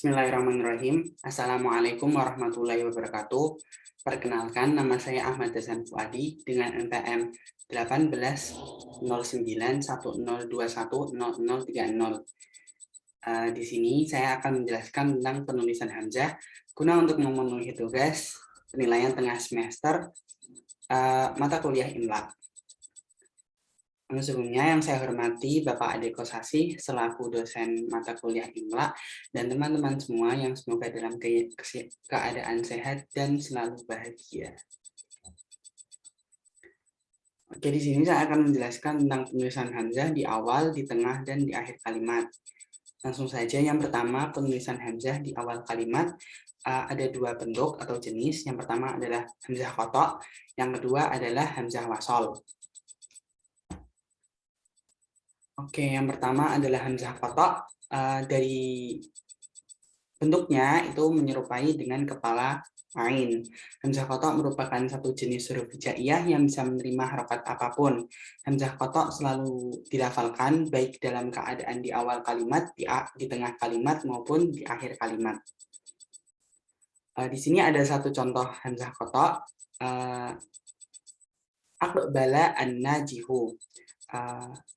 Bismillahirrahmanirrahim. Assalamualaikum warahmatullahi wabarakatuh. Perkenalkan, nama saya Ahmad Hasan Fuadi dengan NPM 180910210030. Di sini saya akan menjelaskan tentang penulisan hamzah guna untuk memenuhi tugas penilaian tengah semester mata kuliah Imla. Sebelumnya yang saya hormati Bapak Ade Kosasi selaku dosen mata kuliah Imla dan teman-teman semua yang semoga dalam keadaan sehat dan selalu bahagia. Oke, di sini saya akan menjelaskan tentang penulisan hamzah di awal, di tengah, dan di akhir kalimat. Langsung saja, yang pertama penulisan hamzah di awal kalimat ada dua bentuk atau jenis. Yang pertama adalah hamzah qata', yang kedua adalah hamzah wasol. Oke, yang pertama adalah hamzah qata'. Dari bentuknya itu menyerupai dengan kepala ain. Hamzah qata' merupakan satu jenis huruf hijaiyah yang bisa menerima harokat apapun. Hamzah qata' selalu dilafalkan baik dalam keadaan di awal kalimat, di tengah kalimat maupun di akhir kalimat. Di sini ada satu contoh hamzah qata'. Aqbala an-najihu.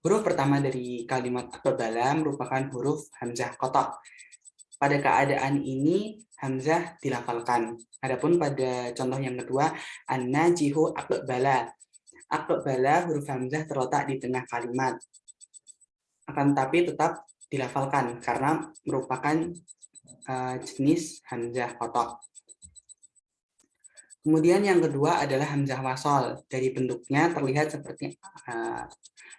Huruf pertama dari kalimat aqbala merupakan huruf hamzah qata'. Pada keadaan ini hamzah dilafalkan. Adapun pada contoh yang kedua, an-najihu aqbala. Aqbala huruf hamzah terletak di tengah kalimat. Akan tetapi tetap dilafalkan karena merupakan jenis hamzah qata'. Kemudian yang kedua adalah hamzah wasol. Dari bentuknya terlihat seperti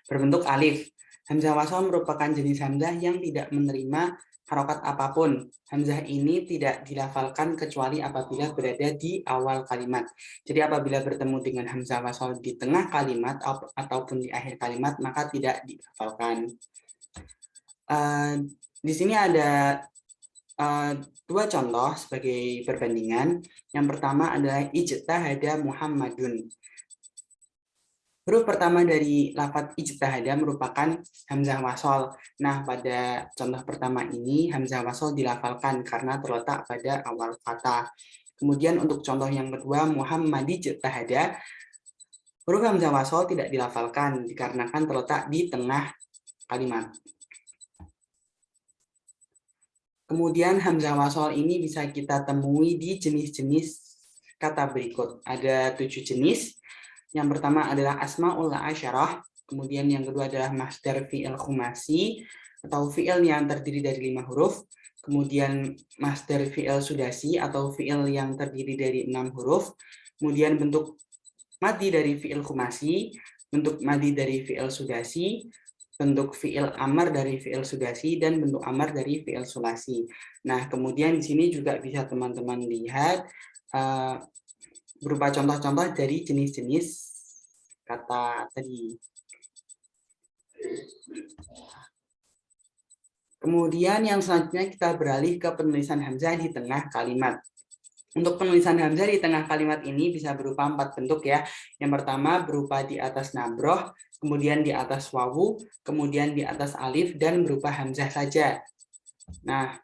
berbentuk alif. Hamzah wasol merupakan jenis hamzah yang tidak menerima harokat apapun. Hamzah ini tidak dilafalkan kecuali apabila berada di awal kalimat. Jadi apabila bertemu dengan hamzah wasol di tengah kalimat ataupun di akhir kalimat, maka tidak dilafalkan. Di sini ada dua contoh sebagai perbandingan. Yang pertama adalah ijtahada Muhammadun. Huruf pertama dari lafaz ijtahada merupakan hamzah wasol. Nah, pada contoh pertama ini hamzah wasol dilafalkan karena terletak pada awal kata. Kemudian untuk contoh yang kedua, Muhammad ijtahada, huruf hamzah wasol tidak dilafalkan dikarenakan terletak di tengah kalimat. Kemudian hamzah wasol ini bisa kita temui di jenis-jenis kata berikut. Ada 7 jenis. Yang pertama adalah asmaul asyarah, kemudian yang kedua adalah masdar fi'il khumasi atau fi'il yang terdiri dari 5 huruf, kemudian masdar fi'il sudasi atau fi'il yang terdiri dari 6 huruf, kemudian bentuk madi dari fi'il khumasi, bentuk madi dari fi'il sudasi, bentuk fi'il amar dari fi'il sudasi, dan bentuk amar dari fi'il sulasi. Nah, kemudian di sini juga bisa teman-teman lihat berupa contoh-contoh dari jenis-jenis kata tadi. Kemudian yang selanjutnya kita beralih ke penulisan hamzah di tengah kalimat. Untuk penulisan hamzah di tengah kalimat ini bisa berupa 4 bentuk ya. Yang pertama berupa di atas nabroh, kemudian di atas wawu, kemudian di atas alif, dan berupa hamzah saja. Nah,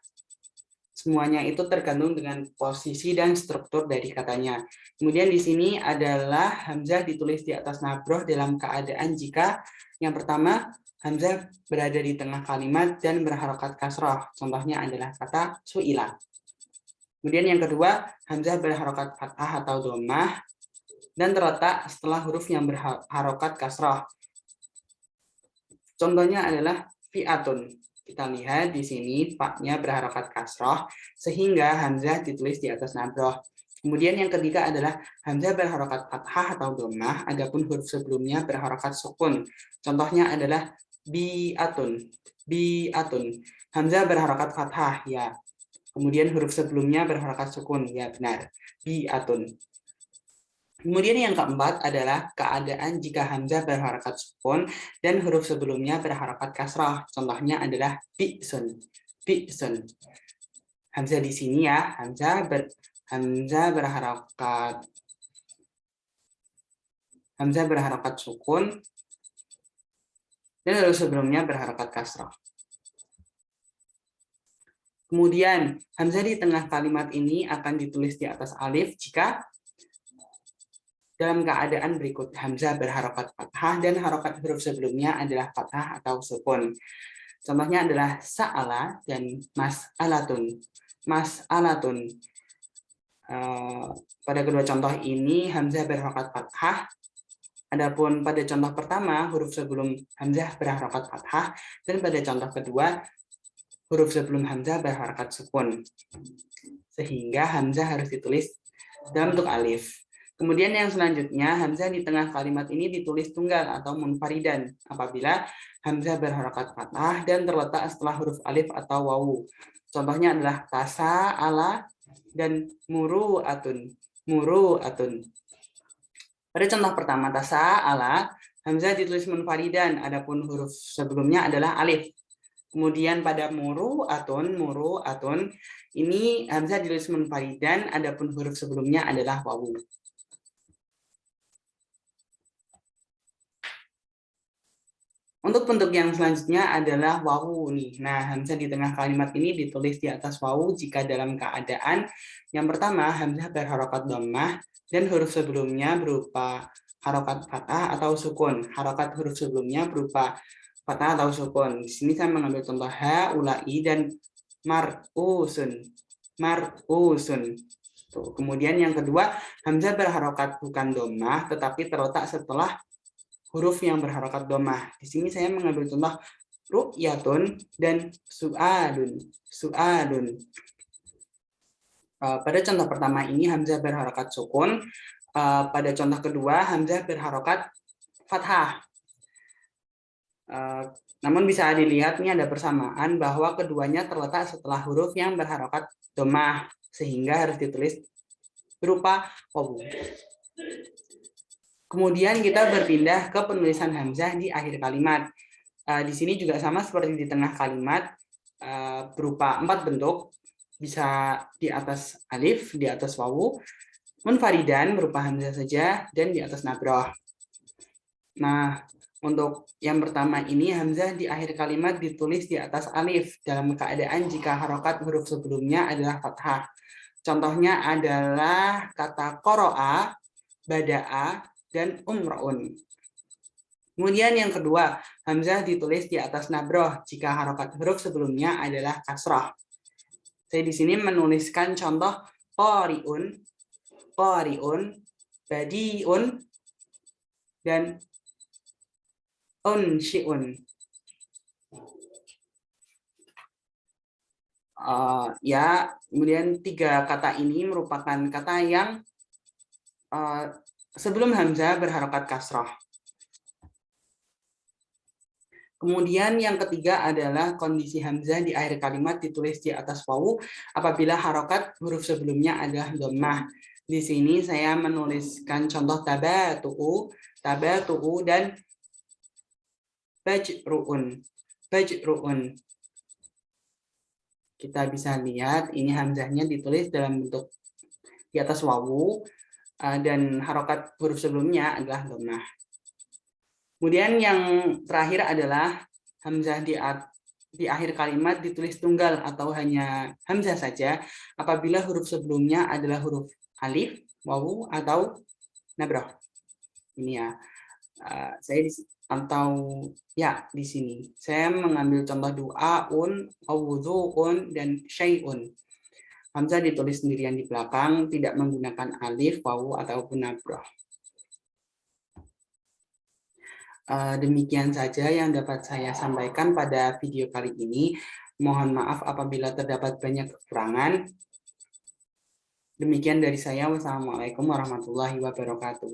semuanya itu tergantung dengan posisi dan struktur dari katanya. Kemudian di sini adalah hamzah ditulis di atas nabroh dalam keadaan jika yang pertama hamzah berada di tengah kalimat dan berharokat kasroh. Contohnya adalah kata su'ila. Kemudian yang kedua, hamzah berharokat fathah atau dhammah dan terletak setelah huruf yang berharokat kasroh. Contohnya adalah fi'atun. Kita lihat di sini fa-nya berharokat kasroh sehingga hamzah ditulis di atas nabroh. Kemudian yang ketiga adalah hamzah berharokat fathah atau dhammah, adapun huruf sebelumnya berharokat sukun. Contohnya adalah bi'atun. Bi'atun. Hamzah berharokat fathah ya. Kemudian huruf sebelumnya berharokat sukun, ya benar, bi'atun. Kemudian yang keempat adalah keadaan jika hamzah berharokat sukun dan huruf sebelumnya berharokat kasrah. Contohnya adalah bi'sun, bi'sun. Hamzah di sini ya, hamzah berharokat sukun dan huruf sebelumnya berharokat kasrah. Kemudian hamzah di tengah kalimat ini akan ditulis di atas alif jika dalam keadaan berikut: hamzah berharokat fathah dan harokat huruf sebelumnya adalah fathah atau sukun. Contohnya adalah sa'ala dan mas'alatun. Mas'alatun. Pada kedua contoh ini hamzah berharokat fathah. Adapun pada contoh pertama huruf sebelum hamzah berharokat fathah, dan pada contoh kedua huruf sebelum hamzah berharokat sukun. Sehingga hamzah harus ditulis dalam bentuk alif. Kemudian yang selanjutnya, hamzah di tengah kalimat ini ditulis tunggal atau munfaridan apabila hamzah berharokat fathah dan terletak setelah huruf alif atau wawu. Contohnya adalah tasa, ala, dan muru'atun. Muru'atun. Pada contoh pertama, tasa, ala, hamzah ditulis munfaridan, adapun huruf sebelumnya adalah alif. Kemudian pada muru'atun, ini hamzah ditulis munfaridan, adapun huruf sebelumnya adalah wawu. Untuk bentuk yang selanjutnya adalah wawu nih. Nah, hamzah di tengah kalimat ini ditulis di atas wawu jika dalam keadaan yang pertama hamzah berharokat dhammah dan huruf sebelumnya berupa harokat fathah atau sukun. Harokat huruf sebelumnya berupa fathah atau sukun. Di sini saya mengambil contoh haulai dan mar'usun. Mar'usun. Tuh. Kemudian yang kedua, hamzah berharokat bukan dhammah tetapi terletak setelah huruf yang berharokat dhammah. Di sini saya mengambil contoh ru'yatun dan su'adun. Su'adun. Pada contoh pertama ini hamzah berharokat sukun. Pada contoh kedua hamzah berharokat fathah. Namun bisa dilihat ini ada persamaan bahwa keduanya terletak setelah huruf yang berharokat dhammah sehingga harus ditulis berupa wawu. Kemudian kita berpindah ke penulisan hamzah di akhir kalimat. Di sini juga sama seperti di tengah kalimat, berupa 4 bentuk, bisa di atas alif, di atas wawu, munfaridan berupa hamzah saja, dan di atas nabroh. Nah, untuk yang pertama ini hamzah di akhir kalimat ditulis di atas alif dalam keadaan jika harokat huruf sebelumnya adalah fathah. Contohnya adalah kata qoro'a, bada'a, dan umro'un. Kemudian yang kedua, hamzah ditulis di atas nabroh jika harokat huruf sebelumnya adalah kasrah. Saya di sini menuliskan contoh qari'un, qari'un, badi'un, dan unsyi'un. Kemudian 3 kata ini merupakan kata yang sebelum hamzah berharokat kasrah. Kemudian yang ketiga adalah kondisi hamzah di akhir kalimat ditulis di atas wawu apabila harokat huruf sebelumnya adalah dhammah. Di sini saya menuliskan contoh tabatu'u, dan bajru'un. Bajru'un. Kita bisa lihat ini hamzahnya ditulis dalam bentuk di atas wawu dan harokat huruf sebelumnya adalah dhammah. Kemudian yang terakhir adalah hamzah di akhir kalimat ditulis tunggal atau hanya hamzah saja apabila huruf sebelumnya adalah huruf alif, wawu, atau nabroh. Ini ya. Di sini saya mengambil contoh du'aun, awudhu'un, dan syai'un. Hamzah ditulis sendirian di belakang, tidak menggunakan alif, wawu, ataupun nabroh. Demikian saja yang dapat saya sampaikan pada video kali ini. Mohon maaf apabila terdapat banyak kekurangan. Demikian dari saya. Wassalamualaikum warahmatullahi wabarakatuh.